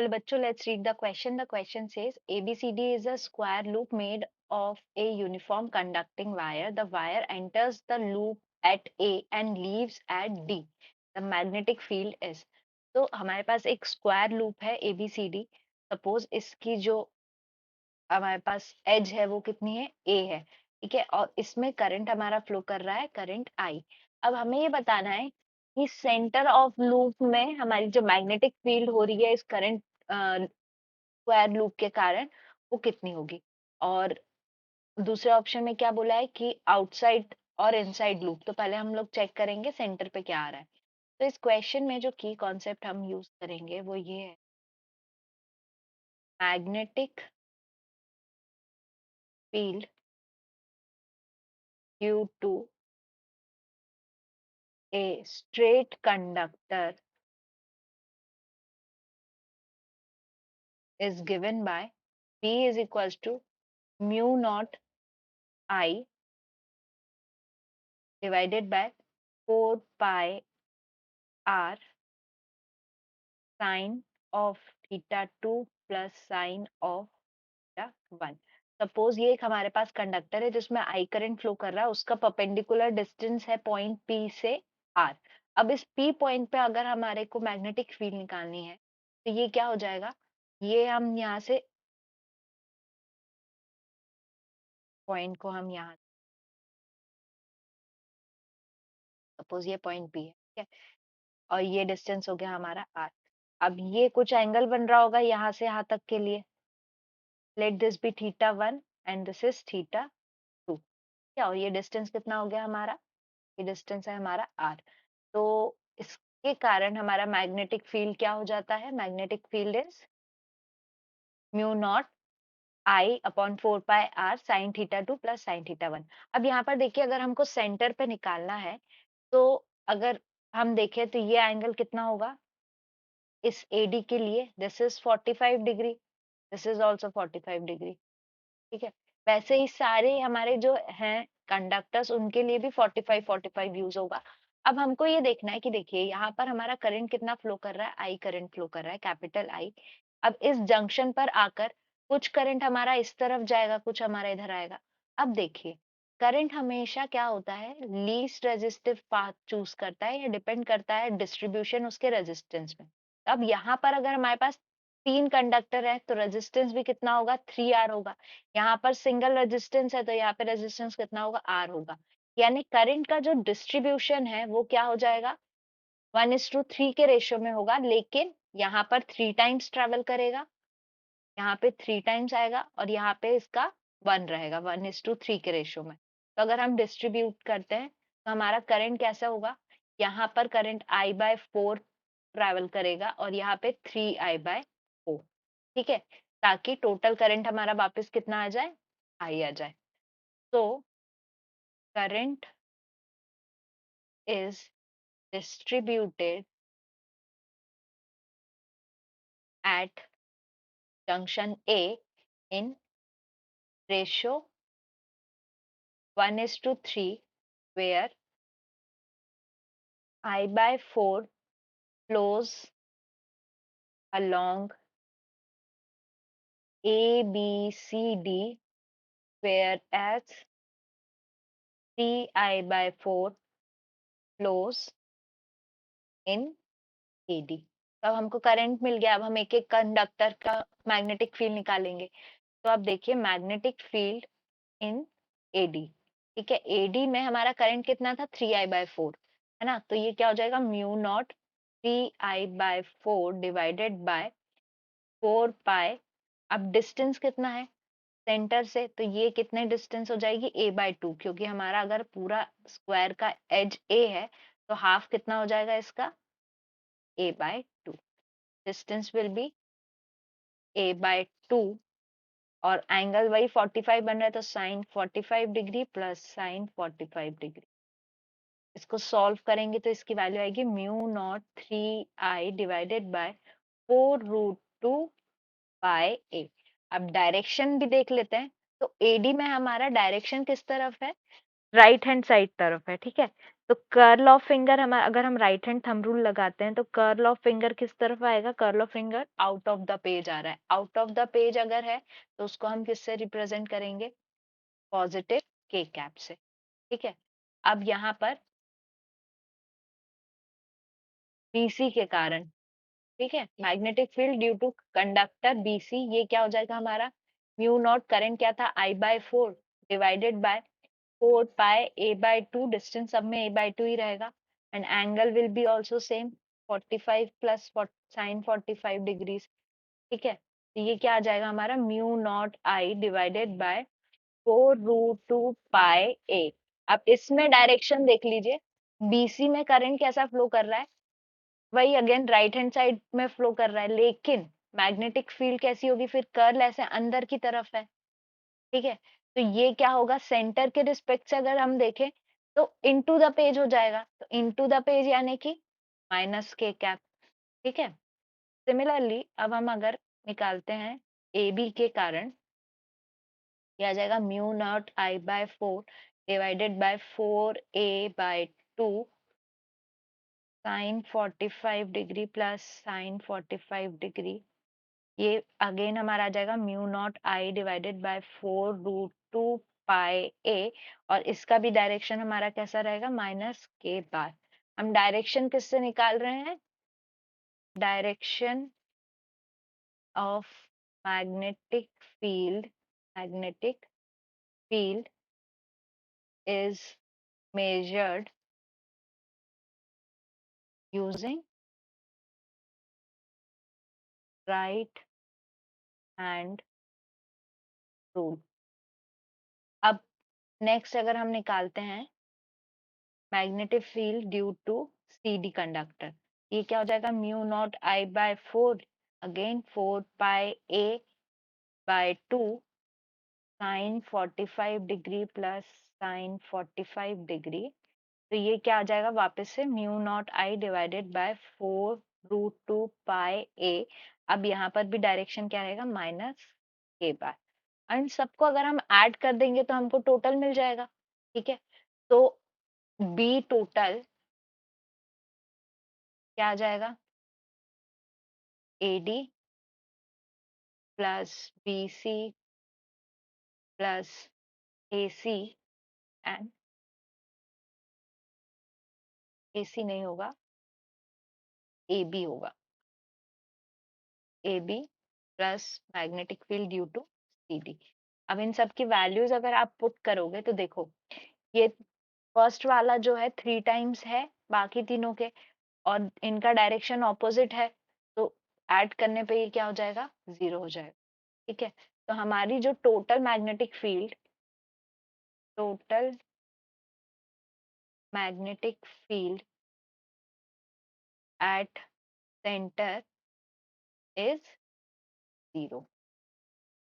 Well, bachcho, let's read the question. The question says ABCD is a square loop made of a uniform conducting wire. The wire enters the loop at A and leaves at D. The magnetic field is. तो हमारे पास एक square loop है ABCD. Suppose इसकी जो हमारे पास as है वो कितनी है, A है, ठीक है, और इसमें करंट हमारा फ्लो कर रहा है, करंट I. अब हमें ये बताना है कि सेंटर ऑफ लूप में हमारी जो मैग्नेटिक फील्ड हो रही है इस करंट स्क्वायर लूप के कारण वो कितनी होगी। और दूसरे ऑप्शन में क्या बोला है कि आउटसाइड और इनसाइड लूप। तो पहले हम लोग चेक करेंगे सेंटर पे क्या आ रहा है। तो इस क्वेश्चन में जो की कॉन्सेप्ट हम यूज करेंगे वो ये है, magnetic field due to a straight conductor is given by P is equals to mu naught I divided by 4 pi r sine of theta 2 plus sine of theta 1. Suppose ये एक हमारे पास conductor है जिसमें I current flow कर रहा है, उसका perpendicular distance है पॉइंट P से R. अब इस P पॉइंट पे अगर हमारे को मैग्नेटिक फील्ड निकालनी है तो ये क्या हो जाएगा, ये हम यहाँ से पॉइंट को हम यहाँ, सपोज ये पॉइंट P है, ठीक है, और ये डिस्टेंस हो गया हमारा R. अब ये कुछ एंगल बन रहा होगा यहाँ से यहाँ तक के लिए, let this be theta 1 and this is theta 2, क्या, और ये डिस्टेंस कितना हो गया हमारा, ये डिस्टेंस है हमारा R. तो इसके कारण हमारा मैग्नेटिक फील्ड क्या हो जाता है, magnetic field is mu naught I upon 4 pi R sine theta 2 plus sine theta 1. अब यहाँ पर देखिए अगर हमको सेंटर पे निकालना है तो अगर हम देखें तो ये एंगल कितना होगा इस AD के लिए, this is 45 degree, this is also 45 degree, ठीक है। वैसे ही सारे हमारे जो हैं कंडक्टर्स उनके लिए भी 45 यूज होगा। अब हमको ये देखना है कि देखिए यहाँ पर हमारा करंट कितना फ्लो कर रहा है, आई करंट फ्लो कर रहा है, कैपिटल आई। अब इस जंक्शन पर आकर कुछ करंट हमारा इस तरफ जाएगा, कुछ हमारा इधर आएगा। अब देखिए करंट हमेशा क्या होता है, लीस्ट रेजिस्टिव पाथ चूज करता है या डिपेंड करता है डिस्ट्रीब्यूशन उसके रेजिस्टेंस में। अब यहाँ पर अगर हमारे पास 3 कंडक्टर है तो रेजिस्टेंस भी कितना होगा, 3R होगा। यहाँ पर सिंगल रेजिस्टेंस है तो यहाँ पे रेजिस्टेंस कितना होगा, R होगा। यानी करंट का जो डिस्ट्रीब्यूशन है वो क्या हो जाएगा, 1:3 के रेशियो में होगा, लेकिन यहाँ पर 3 टाइम्स ट्रेवल करेगा, यहाँ पे 3 टाइम्स आएगा और यहाँ पे इसका 1 रहेगा 1:3 के रेशियो में। तो अगर हम डिस्ट्रीब्यूट करते हैं तो हमारा करंट कैसा होगा, यहाँ पर करंट I/4 ट्रेवल करेगा और यहाँ पे 3I/4, ठीक है, ताकि टोटल करंट हमारा वापस कितना आ जाए, I आ जाए। तो current is distributed at junction A in ratio 1:3, where I/4 flows along ABCD, whereas 3I/4 flows in AD. अब हमको करंट मिल गया, अब हम एक एक कंडक्टर का मैग्नेटिक फील्ड निकालेंगे। तो अब देखिए मैग्नेटिक फील्ड इन AD, ठीक है, AD में हमारा करंट कितना था, 3I/4 है ना, तो ये क्या हो जाएगा, mu not 3I/4 divided by 4 पाई। अब डिस्टेंस कितना है सेंटर से, तो ये कितने डिस्टेंस हो जाएगी, A/2, क्योंकि हमारा अगर पूरा स्क्वायर का एज A है तो हाफ कितना हो जाएगा इसका, A/2, distance will be A/2, और एंगल वही 45 बन रहा है तो sine 45 degree plus sine 45 degree. इसको सॉल्व करेंगे तो इसकी वैल्यू आएगी mu naught 3I divided by 4√2 by A। अब डायरेक्शन भी देख लेते हैं, तो AD में हमारा डायरेक्शन किस तरफ है, राइट हैंड साइड तरफ है, ठीक है। तो कर्ल ऑफ फिंगर हमारा, अगर हम राइट हैंड थंब रूल लगाते हैं तो कर्ल ऑफ फिंगर किस तरफ आएगा? Curl of finger out of the page आ रहा है। आउट ऑफ द पेज अगर है तो उसको हम किससे रिप्रेजेंट करेंगे? पॉजिटिव के कैप से। ठीक है, अब यहाँ पर बीसी के कारण, ठीक है, magnetic field due to conductor BC, ये क्या हो जाएगा हमारा? म्यू नॉट, करंट क्या था? I/4 divided bye 4 pi A/2, distance सब में A/2 ही रहेगा, and angle will be also same 45 plus sine 45 degrees. ठीक है, तो ये क्या आ जाएगा हमारा? Mu naught I divided by 4√2 pi A। अब इसमें डायरेक्शन देख लीजिए, बीसी में करंट कैसा फ्लो कर रहा है? वही अगेन राइट हैंड साइड में फ्लो कर रहा है, लेकिन मैग्नेटिक फील्ड कैसी होगी फिर? कर्ल ऐसे अंदर की तरफ है। ठीक है, तो ये क्या होगा? सेंटर के रिस्पेक्ट से अगर हम देखें तो इनटू द पेज हो जाएगा, तो इनटू द पेज यानी कि माइनस के कैप। ठीक है, सिमिलरली अब हम अगर निकालते हैं ए बी के कारण, ये आ जाएगा mu naught I/4 divided by 4A/2 sine 45 degree plus sine 45 degree. ये अगेन हमारा आ जाएगा mu naught I divided by 4√2 pi A, और इसका भी डायरेक्शन हमारा कैसा रहेगा? माइनस के बार। हम डायरेक्शन किससे निकाल रहे हैं? Direction of magnetic field, magnetic field is measured using right hand rule। अब नेक्स्ट अगर हम निकालते हैं magnetic field due to CD conductor, ये क्या हो जाएगा? Mu naught I/4 again 4 pi A/2 sine 45 degree plus sine 45 degree. तो ये क्या आ जाएगा वापस से? Mu naught I divided by 4√2 pi A। अब यहाँ पर भी डायरेक्शन क्या रहेगा? माइनस के बार। इन सबको अगर हम ऐड कर देंगे तो हमको टोटल मिल जाएगा। ठीक है, तो बी टोटल क्या आ जाएगा? AD plus BC plus AC and AC नहीं होगा, AB होगा। AB plus magnetic field due to CD। अब इन सब की वैल्यूज अगर आप पुट करोगे तो देखो, ये फर्स्ट वाला जो है 3 टाइम्स है बाकी तीनों के, और इनका डायरेक्शन ऑपोजिट है, तो ऐड करने पे ये क्या हो जाएगा? 0 हो जाएगा। ठीक है, तो हमारी जो total magnetic field, total magnetic field at centre is 0।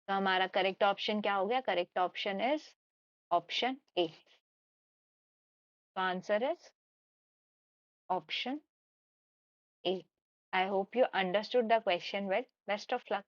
तो हमारा करेक्ट ऑप्शन क्या हो गया? Correct option is option A। तो answer is option A। I hope you understood the question well. Best of luck.